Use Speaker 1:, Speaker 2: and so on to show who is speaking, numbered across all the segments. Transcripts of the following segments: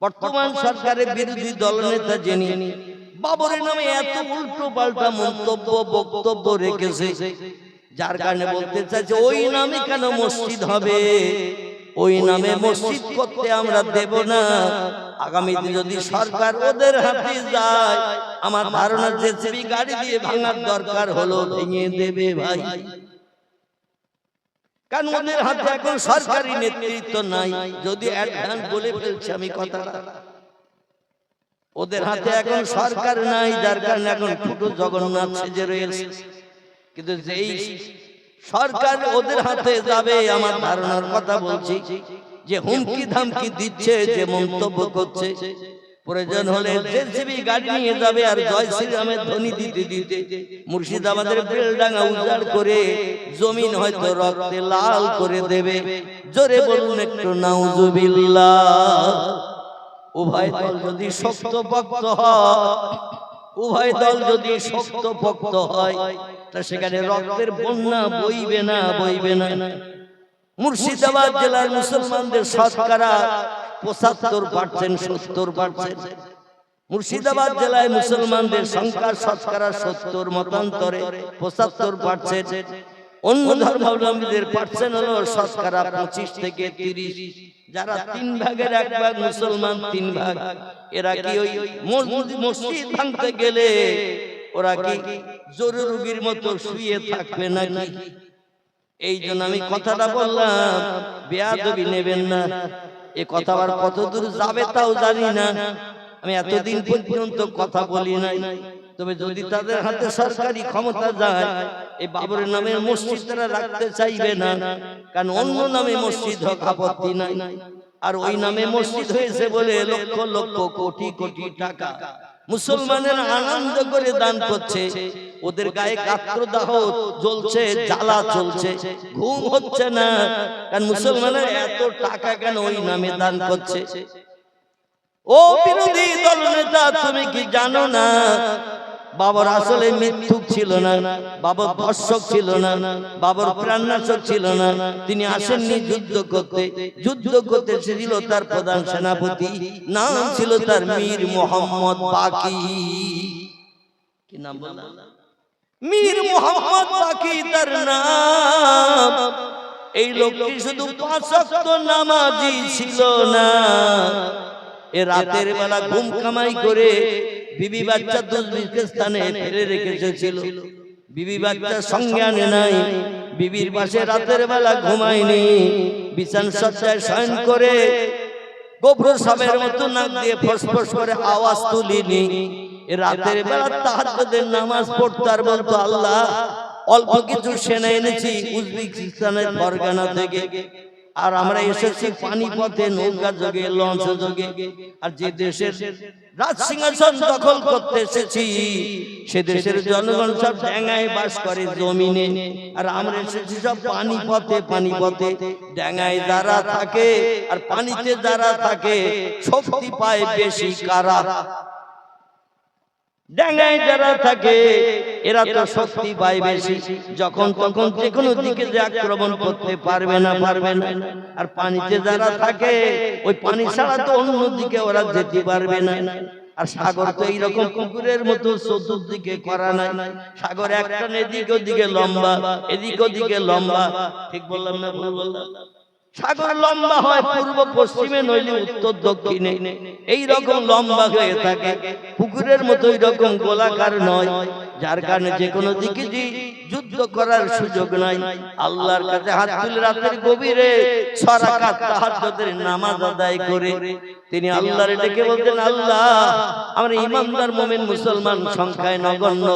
Speaker 1: বর্তমান সরকারের বিরোধী দলনেতা যিনি বাবরের নামে এত উল্টো পাল্টা মন্তব্য বক্তব্য রেখেছে, যার কারণে বলতে চাইছে ওই নামে কেন মসজিদ হবে, ওই নামে মসজিদ করতে আমরা দেব না। আগামীতে যদি সরকার ওদের হাতে যায়, আমার ধারণা জেসিবি গাড়ি দিয়ে ভাঙার দরকার হলো ভেঙে দেবে ভাই। কারণ ওদের হাতে এখন সরকারি নেতৃত্ব নাই। যদি অ্যাডভান্স বলে ফেলছি আমি কথাটা, ওদের হাতে এখন সরকার নাই, যার কারণে এখন ছোট জগন্নাথ সেজে রয়েছে। কিন্তু যেই সরকার ওদের হাতে যাবে, আমার ধারণার কথা বলছি, যে হুমকি ধামকি দিচ্ছে, যে মন্তব্য করছে, প্রয়োজন হলে জেসিবি গাড়ি নিয়ে যাবে আর জয় শ্রীরামের ধ্বনি দিতে দিতে মুর্শিদাবাদের বেলডাঙ্গা উজাড় করে জমিন হয়তো রক্তে লাল করে দেবে। জোরে বলুন একটু নাউজুবিল্লাহ। উভয় দল যদি শক্তপোক্ত হয়, উভয় দল যদি শক্তপোক্ত হয়, তা সেখানে রক্তের বন্যা বইবে না, বইবে না। মুর্শিদাবাদ জেলার মুসলমানদের শতকরা 75%, 70%। মুর্শিদাবাদ জেলায় মুসলমানদের সংখ্যা শতকরা 70 মতান্তরে 75%। অন্য ধর্মাবলম্বীদের পার্সেন্ট হলো শতকরা 25 থেকে 30। যারা 3 ভাগের 1 ভাগ মুসলমান, 3 ভাগ, এরা কি ওই মসজিদ ভাঙতে গেলে ওরা কি জরুরি রোগীর মতো শুয়ে থাকবে নাকি? এই জন্য আমি কথাটা বললাম, বেয়াদবি নেবেন না। এ কথা আবার কতদূর যাবে তাও জানি না, আমি এতদিন পর্যন্ত কথা বলি নাই। তবে যদি তাদের হাতে সরকারি ক্ষমতা যায়, এই বাবরের নামে মসজিদ তারা রাখতে চাইবে না। কারণ অন্য নামে মসজিদ হোক আপত্তি নাই, আর ওই নামে মসজিদ হয়েছে বলে লক্ষ লক্ষ কোটি কোটি টাকা মুসলমানের আনন্দ করে দান করছে। ওদের গায়ে গাত্রদাহ জ্বলছে, জ্বালা চলছে, ঘুম হচ্ছে না। কারণ মুসলমানের এত টাকা কেন ওই নামে দান করছে? ও বিরোধী দলনেতা, তুমি কি জানো না বাবর আসলে মিথ্যুক ছিল না, বাবর ধর্ষক ছিল না, বাবর প্রাণনাশক ছিল না। তিনি আসেননি যুদ্ধ করতে, যুদ্ধ করতে ছিল তার প্রধান সেনাপতি, নাম ছিল তার মীর মোহাম্মদ বাকি। কি নাম বললাম? মীর মোহাম্মদ বাকি তার নাম। এই লোকটি শুধু 5 ওয়াক্ত নামাজি ছিল না, এ রাতের বেলা ঘুম কামাই করে বিবি বাচ্চা দুর্ভিক্ষের স্থানে ফেলে রেখে এসেছিল। বিবি বাচ্চা সঙ্গে আনে নাই, বিবির পাশে রাতের বেলা ঘুমায়নি, বিছান সজ্জায় শয়ন করে গোবর সাপের মতো নাক দিয়ে ফসফস করে আওয়াজ তুলিনি। রাতের বেলা তাহাজ্জুদের নামাজ পড়তে আর বলতো, আল্লাহ অল্প কিছু সেনা এনেছি উজবেকিস্তানের ফরগানা থেকে, আর আমরা এসেছি পানিপথে নৌকা যোগে, লঞ্চ যোগে। আর যে দেশের রাজ সিংহাসন দখল করতে এসেছি, সে দেশের জনগণ সব ডাঙায় বাস করে, জমিনে। আর আমরা এসেছি সব পানিপথে, পানিপথে। ডাঙায় যারা থাকে আর পানিতে যারা থাকে, শক্তি পায় বেশি কারা? ডাঙায় যারা থাকে এরা তো শক্তি পায় বেশি, যখন তখন যে কোনো দিকে যে আক্রমণ করতে পারবে না, পারবে না। আর পানিতে যারা থাকে, ওই পানি ছাড়া তো অন্য দিকে ওরা যেতে পারবে না। আর সাগর তো এইরকম পুকুরের মতো চতুর্দিকে করা নাই। সাগর একটা এদিক ওদিকে লম্বা, এদিক ওদিকে লম্বা। ঠিক বললাম না ভুল বললাম? সাগর লম্বা হয় পূর্ব পশ্চিমে, নইলে উত্তর দক্ষিণে, এই রকম লম্বা হয়ে থাকে। পুকুরের মতো এরকম গোলাকার নয়, যার কারণে যে কোনো দিকে যুদ্ধ করার সুযোগ নাই। আল্লাহর কাছে হাত তুলে রাতের গভীরে 6 রাকাত তাহাজ্জুদের নামাজ আদায় করে তিনি আল্লাহর ডেকে বলতেন, আল্লাহ আমরা ইমানদার মুমিন মুসলমান সংখ্যায় নগণ্য,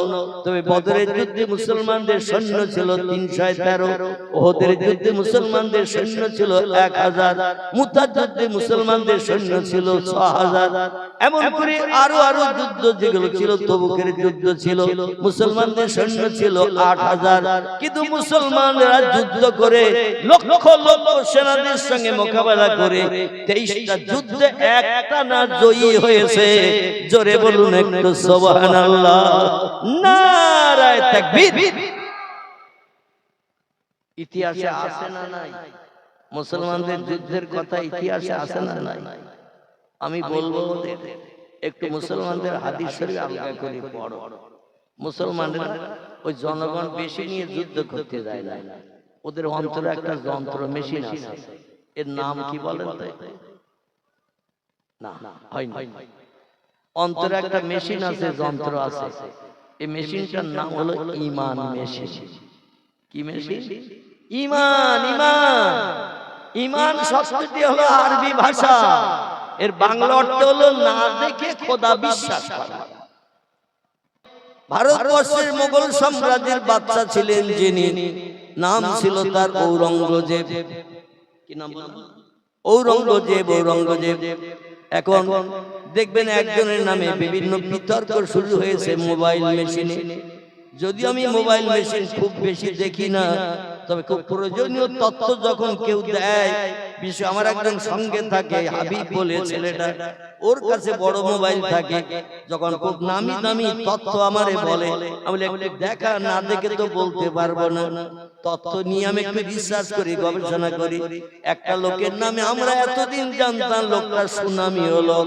Speaker 1: তবে বদরের যুদ্ধে মুসলমানদের সৈন্য ছিল 313, ওহদের যুদ্ধে মুসলমানদের সৈন্য ছিল 1000, মুতার যুদ্ধে মুসলমানদের সৈন্য ছিল 6000। এমন করে আরো আরো যুদ্ধ যেগুলো ছিল, তবুকের যুদ্ধ ছিল, মুসলমানদের সৈন্য ছিল 8000। কিন্তু মুসলমানরা যুদ্ধ করে লক্ষ লক্ষ সেনাদের সঙ্গে মোকাবেলা করে 23টা যুদ্ধে একটা না জয়ী হয়েছে। জোরে বলুন একটু সুবহানাল্লাহ, নারায়ে তাকবীর। ইতিহাসে আছে না নাই মুসলমানদের যুদ্ধের কথা? ইতিহাসে আছে না নাই? আমি বলবো ওদের একটু মুসলমানদের হাদিস শরীফ আলগা করে পড়ো। মুসলমানরা ওই জনগণ বেশি নিয়ে যুদ্ধ করতে যায় না, ওদের অন্তরে একটা যন্ত্র মেশিন আছে, এর নাম কি বলেন তো? না হয় না, অন্তরে একটা মেশিন আছে, যন্ত্র আছে, এই মেশিনটার নাম হলো ঈমান মেশিন। কি মেশিন? ঈমান। ঈমান ঈমান শব্দটি হলো আরবি ভাষা, এর বাংলা অর্থ হলো না দেখে খোদা বিশ্বাস করা। ভারতবর্ষের মোগল সাম্রাজ্যের বাদশা ছিলেন যিনি, নাম ছিল তার ঔরঙ্গজেব। কি নাম? ঔরঙ্গজেব। ঔরঙ্গজেব। এখন দেখবেন একজনের নামে বিভিন্ন বিতর্ক শুরু হয়েছে মোবাইল মেশিনে। যদিও আমি মোবাইল মেশিন খুব বেশি দেখি না, তবে খুব প্রয়োজনীয় তথ্য যখন কেউ দেয়, বিশেষ আমার একজন সঙ্গে থাকে হাবিব বলে ছেলেটা, ওর কাছে বড় মোবাইল থাকে, যখন খুব নামি দামি তথ্য আমারে বলে, আমি একটু দেখা না দেখে তো বলতে পারবো না, তথ্য নিয়ে আমি একটু রিসার্চ করি, গবেষণা করি। একটা লোকের নামে আমরা এতদিন জানতাম লোকটা সুনামি হলো,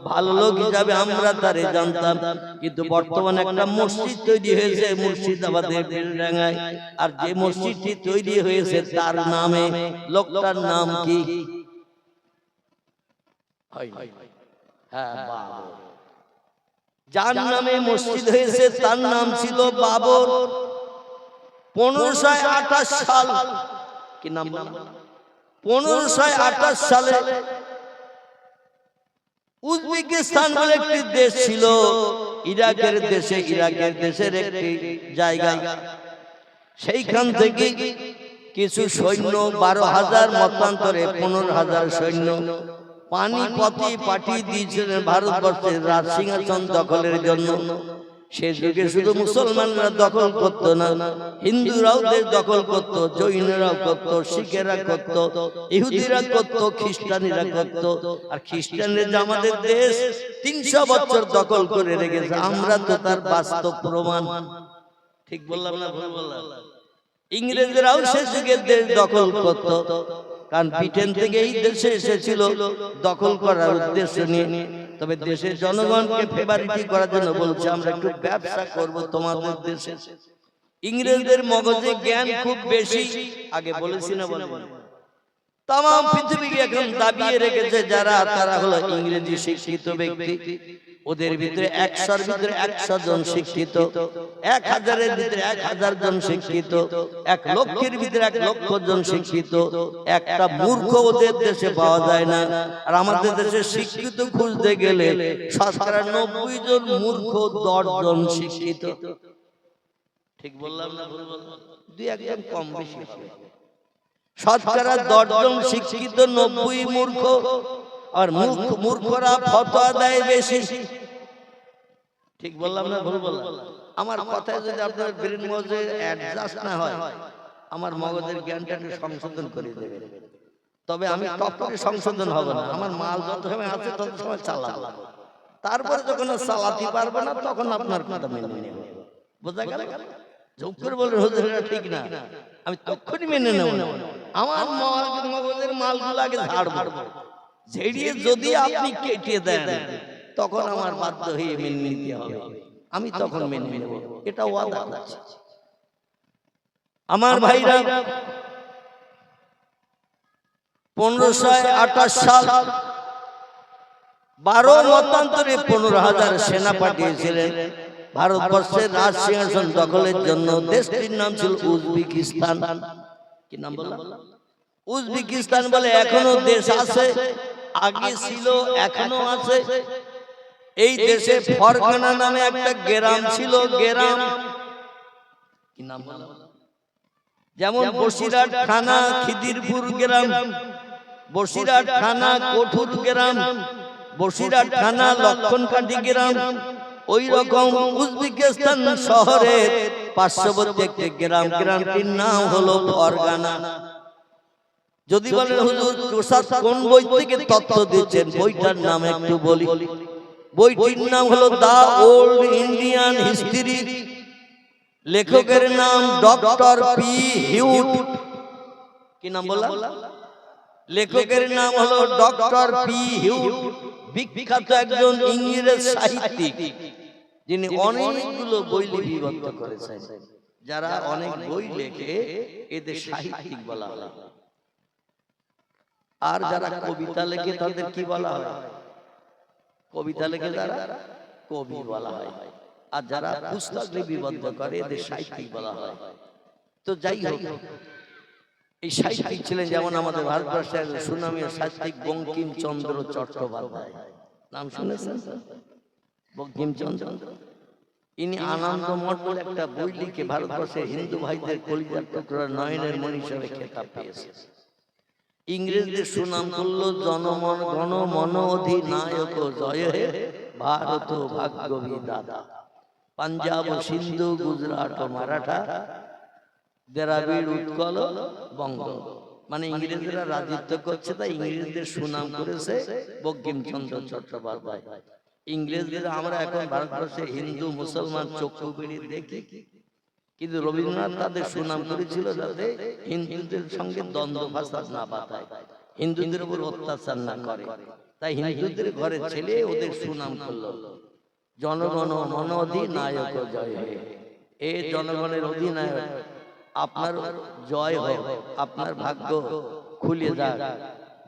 Speaker 1: ভালো লোক হিসাবে আমরা তারে জানতাম, কিন্তু বর্তমানে একটা মসজিদ তৈরি হয়েছে মুর্শিদাবাদের বেলডাঙ্গায়, আর যে মসজিদটি তৈরি হয়েছে তার নামে, লোকটার নাম কি? যার নামে মসজিদ হয়েছে তার নাম ছিল বাবর। 1528 সাল, কি নাম? 1528 সালে উজবেকিস্তান বলে একটি দেশ ছিল, ইরাকের দেশের একটি জায়গা, সেইখান থেকে কিছু সৈন্য 12,000 মতান্তরে 15,000 সৈন্য পানিপথে পাঠিয়ে দিয়েছিলেন ভারতবর্ষের রাজ সিংহাসন দখলের জন্য। সে যুগে শুধু মুসলমানরা দখল করত না, হিন্দুরাও দেশ দখল করত, জৈনরাও করত, শিখেরা করত, ইহুদিরা করত, খ্রিস্টানিরা করত। আর খ্রিস্টানরা আমাদের দেশ 300 বছর দখল করে রেখেছে, আমরা তো তার বাস্তব প্রমাণ। ঠিক বললাম না ভুল বললাম? ইংরেজরাও সে যুগে দেশ দখল করত, কারণ ব্রিটেন থেকে এই দেশে এসেছিল দখল করার উদ্দেশ্য নিয়ে। তবে দেশের জনগণকে ফেভারিটি করার জন্য বলছে আমরা একটু ব্যবসা করব তোমাদের দেশে। ইংরেজদের মগজে জ্ঞান খুব বেশি, আগে বলেছি না বলেন? তাম পৃথিবীকে এখন দাবিয়ে রেখেছে যারা, তারা হলো ইংরেজি শিক্ষিত ব্যক্তি। ওদের ভিতরে 100-র ভিতরে 100 জন শিক্ষিত, 1000-এর ভিতরে 1000 জন শিক্ষিত, 1 লক্ষের ভিতরে 1 লক্ষ জন শিক্ষিত। একটা মূর্খ ওদের দেশে পাওয়া যায় না। আর আমাদের দেশে শিক্ষিত খুঁজতে গেলে শতকরা 90 জন মূর্খ, 10 জন শিক্ষিত। ঠিক বললাম না ভুল বললাম? 2-1 জন কম বেশি হবে। শতকরা 10 জন শিক্ষিত, 90 মূর্খ। আর মূর্খরা ফতোয়া দেয় বেশি। ঠিক বললাম না ভুল বললাম? আমার কথায় যদি আপনার ব্রেন মগজে অ্যাডজাস্ট না হয়, আমার মগজের জ্ঞানটা একটু সংশোধন করে দেবে। তবে আমি তখনই সংশোধন হবে না, আমার মাল যত সময় আছে তত সময় চালাবো। তারপরে যখন চালাতে পারবো না তখন আপনার কথা মেনে নেব। বোঝা গেল? যোগ করে বললেন হুজুর এটা ঠিক না, আমি তখনই মেনে নেব না। আমার মগজের মালগুলো আগে ঝাড়বো, ঝেড়িয়ে যদি আপনি কেটে দেন তখন আমার বাধ্য হয়ে মেনে নিতে হবে, আমি তখন মেনে নেব। এটা ওয়াদা করছি। আমার ভাইরা, 1528 সাল 12 মতান্তরে 15,000 সেনা পাঠিয়েছিলেন ভারতবর্ষের রাজ সিংহাসন দখলের জন্য। দেশটির নাম ছিল উজবেকিস্তান। কি নাম বললাম? উজবেকিস্তান বলে এখনো দেশ আছে, আগে ছিল, এখনো আছে। এই দেশে ফরগানা নামে একটা গ্রাম ছিল, গ্রাম। কি নাম বললাম? যেমন বসিরহাট থানা খিদিরপুর গ্রাম, বসিরহাট থানা কঠুর গ্রাম, বসিরহাট থানা লক্ষণকাঠি গ্রাম। ওই রকম উজবেকিস্তান শহরের পার্শ্ববর্তী একটি গ্রাম, গ্রামটির নাম হলো ফরগানা। যদি বলেন হুজুর প্রসাদ কোন বই থেকে তথ্য দিচ্ছেন, বইটার নাম একটু বলি। বইটির নাম হলো দা ওল্ড ইন্ডিয়ান হিস্ট্রি, লেখকের নাম ডক্টর পি হিউট। কি নাম বললাম? লেখকের নাম হলো ডক্টর পি হিউট। বিখ্যাত একজন ইংরেজ সাহিত্যিক, যিনি অনেকগুলো বই লিপিবদ্ধ করেছেন। যারা অনেক বই লেখে এদের সাহিত্যিক বলা হয়। আর যারা কবিতা লেখে তাদের কি বলা হয়? কবিতা লেখে যারা কবি বলা হয়। আর যারা পুস্তক লিপিবদ্ধ করে এদের সাহিত্যিক বলা হয়। তো যাই হোক, এই সাহিত্যিক ছিলেন যেমন আমাদের ভারতবর্ষের সুনামী সাহিত্যিক বঙ্কিমচন্দ্র চট্টোপাধ্যায়। নাম শুনেছেন? বঙ্কিমচন্দ্র। ইনি আনন্দমঠ বলে একটা বই লিখে ভারতবর্ষের হিন্দু ভাইদের কলিজার টুকরা নয়নের মণি হিসেবে খেতাব পেয়েছে। ইংরেজদের সুনাম করল জনমন গণ মন অধিনায়ক জয় হে ভারত ভাগ্য বিধাতা। পাঞ্জাব সিন্ধু গুজরাট ও মারাঠা দ্রাবিড় উৎকল বঙ্গ। মানে ইংরেজরা রাজত্ব করছে, তাই ইংরেজদের সুনাম করেছে বঙ্কিমচন্দ্র চট্টোপাধ্যায়। ইংরেজদের আমরা এখন ভারতবর্ষে হিন্দু মুসলমান চক্ষু বেরিয়ে দেখি, কিন্তু রবীন্দ্রনাথ তাদের সুনাম করেছিল যাতে হিন্দুদের সঙ্গে দ্বন্দ্ব ফাসাদ না বাঁধায়, হিন্দুদের উপর অত্যাচার না করে। তাই হিন্দুদের ঘরে ছেলে ওদের সুনাম করলো জনগণ মন অধিনায়ক জয় হে। এ জনগণের অধিনায়ক, আপনার জয় হোক, আপনার ভাগ্য খুলে যাক,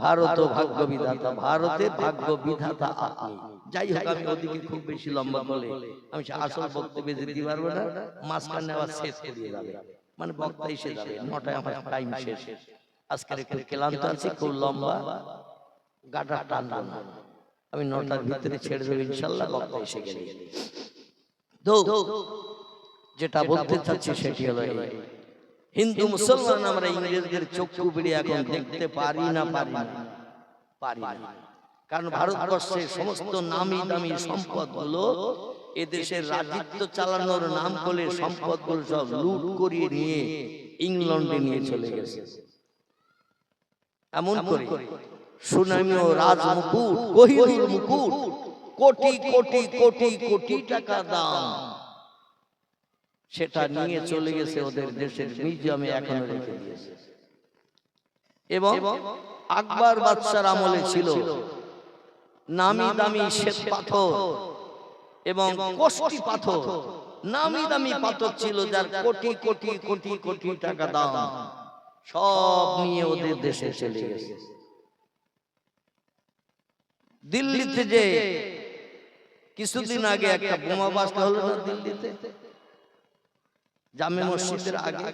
Speaker 1: ভারত ভাগ্য বিধাতা, ভারতের ভাগ্য বিধাতা আপনি। যাই হোক, আমি ওদিকে খুব বেশি লম্বা বলে আমি আসল বক্তব্যে যেতে পারবো না, মাঝখানে আবার শেষ করিয়ে যাবে, মানে বক্তা এসে যাবে, 9টায় আমার টাইম শেষ। আজকের একটু ক্লান্ত আছি, খুব লম্বা গাটা টানবো না, আমি 9টার ভিতরে ছেড়ে দেবো ইনশাল্লাহ, বক্তা এসে গেলে। তো যেটা বলতে চাচ্ছি সেটি হলো হিন্দু মুসলমান আমরা ইংরেজদের চক্ষু বেরিয়ে এখন দেখতে পারি না, পারি না। কারণ ভারতবর্ষের সমস্ত নামি দামি সম্পদ গুলো এদেশের রাজত্ব চালানোর নাম করে সম্পদ গুলো সব লুট করিয়ে নিয়ে ইংল্যান্ডে নিয়ে চলে গেছে। এমন করে সুনামি ও রাজ মুকুট, কোহিনূর মুকুট, কোটি কোটি কোটি কোটি টাকা দাম, সেটা নিয়ে চলে গেছে ওদের দেশের মিউজিয়ামে এখনো রেখে দিয়েছে। এবং আকবর বাদশার আমলে ছিল নামি দামি শ্বেত পাথর এবং কষ্টি পাথর, নামি দামি পাথর ছিল যার কোটি কোটি কোটি কোটি টাকা দাম, সব নিয়ে ওদের দেশে চলে গেছে। দিল্লিতে যে কিছুদিন আগে একটা বোমা বাস্ট হলো না দিল্লিতে, জামে মসজিদের আগে,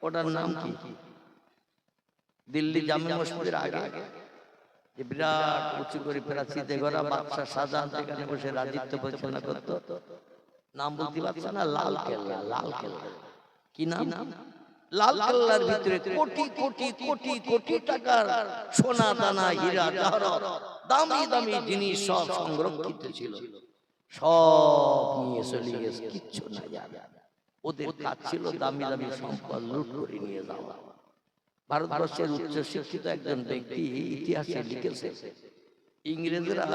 Speaker 1: ওটার নাম কি? দিল্লি জামে মসজিদের আগে যে বিরাট উঁচু করে প্রাচীতে গড়া বাদশা শাহজাহান সেখানে বসে রাজত্ব পরিচালনা করত, নাম বলতে পারছে না, লাল কেল্লা। লাল কেল্লা কি নাম? লাল কেল্লার ভিতরে কোটি কোটি কোটি কোটি টাকার সোনা দানা হীরা জহরত দামি দামি জিনিস সব সংরক্ষিত ছিল, সব নিয়ে চলে গেছে, কিচ্ছু না যাবে। ওদের কাজ ছিল দামি দামি সম্পদ লুট করে নিয়ে যাওয়া। ভারতবর্ষের উচ্চ শিক্ষিত একজন ব্যক্তি ইতিহাসে লিখেছে, ইংরেজরা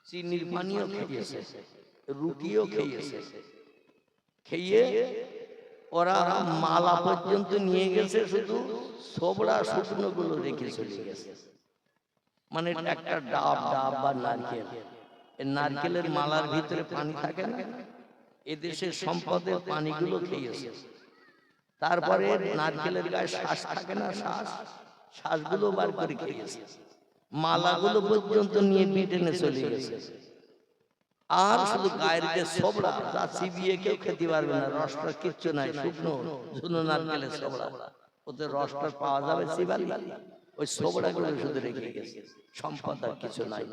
Speaker 1: চিনির পানিও খেয়েছে, রুটিও খেয়েছে, খেয়ে ওরা মালা পর্যন্ত নিয়ে গেছে, শুধু ছোবড়া শুকনো গুলো রেখে চলে গেছে। মানে একটা ডাব বা নারকেল, নারকেলের মালার ভিতরে পানি থাকে না, এদেশের সম্পদের পানিগুলো খেয়েছে। তারপরে নারকেলের গায়ে শ্বাস থাকে না, শ্বাসগুলো বার করে খেয়েছে, মালাগুলো পর্যন্ত নিয়ে ব্রিটেনে চলে গেছে। আর শুধু গায়ের যে ছোবড়া, যা চিবিয়ে কেউ খেতে পারবে না, রসটা কিচ্ছু নাই, শুকনো শুকনো নারকেলের ছোবড়া, ওদের রসটা পাওয়া যাবে চিবালি, ওই ছোবড়া গুলো শুধু রেখে গেছে, সম্পদ আর কিছু নাই।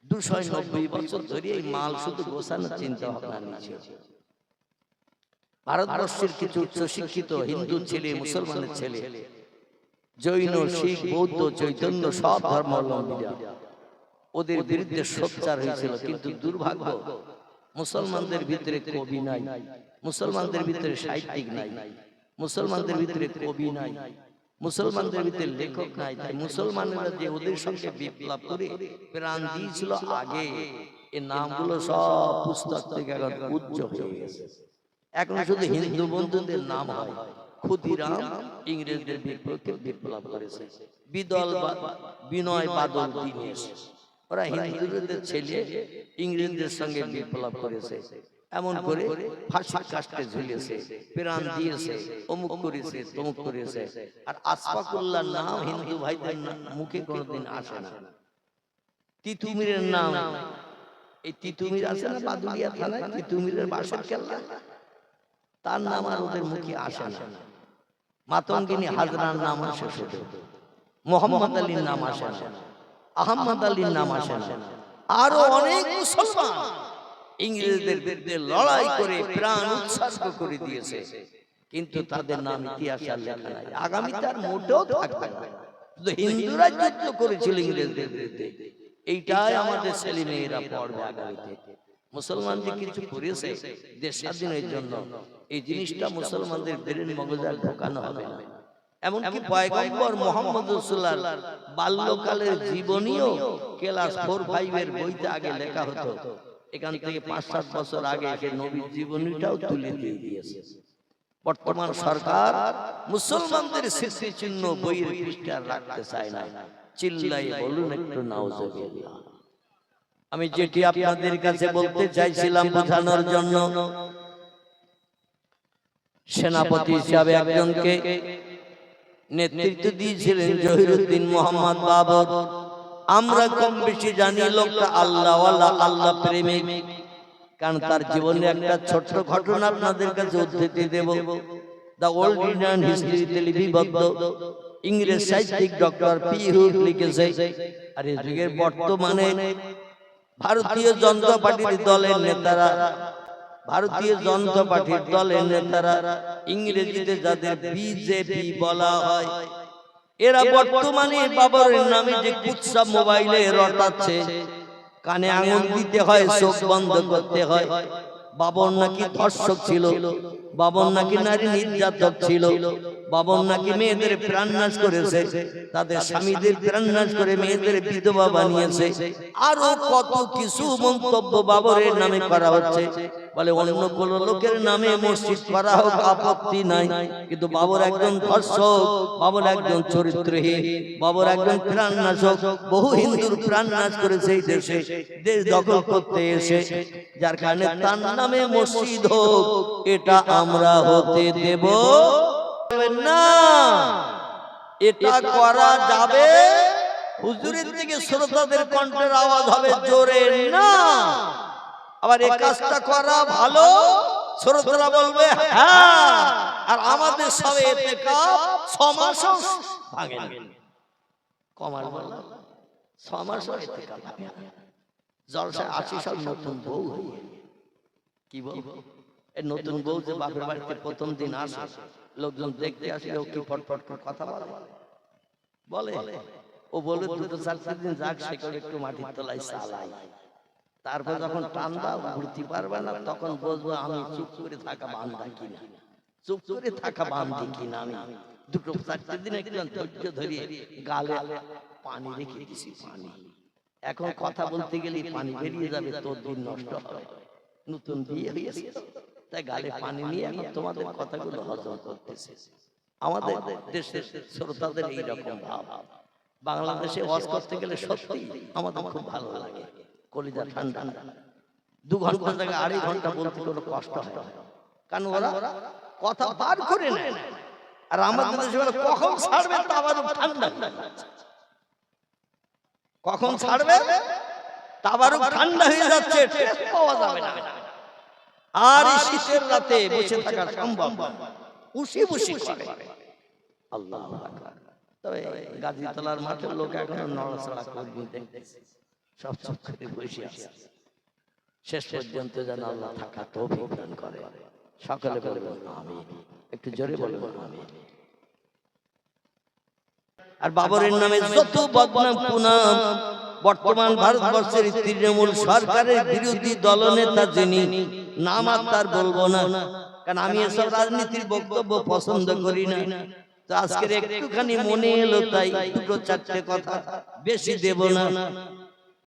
Speaker 1: 290 বছর ধরে এই মাল শুধু গোছানোর চিন্তা ভাবনা নিচ্ছে। ভারতবর্ষের কিছু উচ্চ শিক্ষিত হিন্দু ছেলে, মুসলমানের ছেলে, জৈন, শিখ, বৌদ্ধ, চৈতন্য সব ধর্মাবলম্বীরা ওদের বিরুদ্ধে সোচ্চার হয়েছিল। কিন্তু দুর্ভাগ্য, মুসলমানদের ভিতরে কবি নাই, মুসলমানদের ভিতরে সাহিত্যিক নাই, মুসলমানদের ভিতরে কবি নাই, মুসলমানদের ভিতরে লেখক নাই। তাই মুসলমানেরা যে ওদের সঙ্গে বিপ্লব করে প্রাণ দিয়েছিল আগে, এই নামগুলো সব পুস্তক থেকে এখন উজ্জ্বল হয়ে গেছে। এখন শুধু হিন্দু বন্ধুদের নাম হয়, ক্ষুদিরাম ইংরেজদের বিপক্ষে বিপ্লব করেছে। বিনয় বাদল দীনেশ ওরা হিন্দুদের ছেলে ইংরেজদের সঙ্গে বিপ্লব করেছে। এমন করে ফাঁসির কাস্টে ঝুলিয়েছে, প্রাণ দিয়েছে, অমুক করেছে, তমুক করেছে। আর আশফাকুল্লাহর নাম হিন্দু ভাইদের মুখে কোনোদিন আসে না। তিতুমিরের নাম, এই তিতুমির আছে না বাদুড়িয়া থানায়, তিতুমিরের বাসের কেল্লা, তার নাম আর ওদের মুখে আসে না। মাতঙ্গিনী হাজরার নাম আসে শুধু, মোহাম্মদ আলীর নাম আসে না, আহমদ আলীর নাম আসে না। আরো অনেক মুসলমান ইংরেজদের বিরুদ্ধে লড়াই করে প্রাণ উৎসর্গ করে দিয়েছে, কিন্তু তাদের নাম ইতিহাসে আর লেখা নাই। আগামী তার মোটেও থাকবে না। হিন্দুরা যুদ্ধ করেছিল ইংরেজদের বিরুদ্ধে, এইটাই আমাদের ছেলে মেয়েরা পড়বে আগামীতে। মুসলমান যে কিছু করেছে দেশ স্বাধীনের জন্য, এই জিনিসটা মুসলমানদের ব্রেন মগজে ঢোকানো হবে না। এমনকি পয়গম্বর মুহাম্মদ রাসূলুল্লাহর বাল্যকালের জীবনীও ক্লাস 4-5 এর বইতে আগে লেখা হতো। এখান থেকে 5-7 বছর আগে সে নবীর জীবনীটাও তুলে দিয়ে দিয়েছে। বর্তমান সরকার মুসলমানদের স্মৃতি চিহ্ন বইয়ের পৃষ্ঠা রাখতে চায় না। চিল্লাই বলুন একটু নাউজুবিল্লাহ। আমি যেটি আপনাদের কাছে বলতে চাইছিলাম বোঝানোর জন্য, সেনাপতি হিসাবে একজনকে নেতৃত্ব দিয়েছিলেন জহিরুদ্দিন মোহাম্মদ বাবর। আমরা কম বেশি জানি লোকটা আল্লাহওয়ালা, আল্লাহ প্রেমিক। কারণ তার জীবনে একটা ছোট্ট ঘটনা আপনাদের কাছে উদ্ধৃতি দেব। দ্য ওল্ড ইন্ডিয়ান হিস্ট্রিতে লিপিবদ্ধ ইংরেজ সাহিত্যিক ডক্টর পি হুড লিখেছে, আর এই যুগের বর্তমানে ভারতীয় জনতা পার্টির দলের নেতারা, ইংরেজিতে যাদের বিজেপি বলা হয়, এরা বর্তমানে বাবরের নামে যে কুৎসা মোবাইলে রটাচ্ছে, কানে আঙুল দিতে হয়, চোখ বন্ধ করতে হয়। বাবর নাকি ধর্ষক ছিল, বাবর নাকি নারী নির্যাতক ছিল, বাবর নাকি মেয়েদের প্রাণনাশ করেছে, তাদের স্বামীদের প্রাণনাশ করে মেয়েদের বিধবা বানিয়েছে। আরো কত কিছু মন্তব্য বাবরের নামে করা হচ্ছে। বলে অন্য কোন লোকের নামে মসজিদ করা হোক, আপত্তি নাই, কিন্তু বাবর একজন ধর্ষক, বাবর একজন চরিত্রহীন, বাবর একজন প্রাণনাশক। বহু হিন্দুর প্রাণনাশ করেছে এই দেশে, দেশ দখল করতে এসে। যার কারণে তার নামে মসজিদ হোক, এটা আমরা হতে দেব না। এটা করা যাবে, হুজুরের থেকে শ্রোতাদের কণ্ঠের আওয়াজ হবে জোরে না। আবার এই কাজটা করা ভালো, শ্রোতারা বলবে হ্যাঁ। আর আমাদের সবে ইতিকাফ 6 মাসও ভাঙে না। কমাল বলা 6 মাসও ইতিকাফ ভাঙে না। জলসা আসি সব নতুন বউ হয়ে, কি বল, এই নতুন বউ যে বাপের বাড়িতে প্রথম দিন আসে, লোকজন দেখতে আসলে ও কি ফটফট করে কথা বলে, ও বলে 2-4 দিন যাক, সে করে একটু মাটির তলায় চালাই। তারপর যখন টান দাও ঘুরতে পারবে না, তখন বুঝবো আমি চুপ করে থাকা বান্দা কিনা, চুপ করে থাকা বান্দি কিনা। আমি 2-4 দিন একটু ধৈর্য ধরে গালে পানি রেখে দিছি, পানি। এখন কথা বলতে গেলে পানি বেরিয়ে যাবে, তোর দিন নষ্ট হবে। নতুন বিয়ে হয়েছে তাই গালে পানি নিয়ে এখন তোমাদের কথাগুলো হজম করতেছে। আমাদের দেশের শ্রোতাদের এইরকম ভাব। বাংলাদেশে ওয়াজ করতে গেলে সত্যি আমাদের খুব ভালো লাগে, কলিজা ঠান্ডা। 2 ঘন্টা জায়গায় 2.5 ঘন্টা বলতে কোনো কষ্ট হয় না, কারণ ওরা কথা বার করে নেয়। আর আমাদের দেশে কখন ছাড়বে তা আবার ঠান্ডা, কখন ছাড়বে তা আবার ঠান্ডা হয়ে যাচ্ছে, টেস্ট পাওয়া যাবে না। আর শীতের রাতে বসে থাকা সম্ভব না, উশি বুশি করে। আল্লাহু আকবার। তবে গাজীতলার মাঠের লোক এখনো নড়াচড়া করবে, দেখতেছে সব চুপ করে বসে আছে। শেষ পর্যন্ত যেন আল্লাহ থাকা তৌফিক দান করে। সকলে বলবেন আমিন, একটু জোরে বলবেন আমিন। আর বাবরের নামে যত বদনাম কুনাম বর্তমান ভারতবর্ষের তৃণমূল সরকারের বিরোধী দলনেতা যিনি, নাম আর তার বলবো না, কারণ আমি এসব রাজনীতির বক্তব্য পছন্দ করি না। তো আজকের একটুখানি মনে এলো তাই 2-4টে কথা, বেশি দেব না।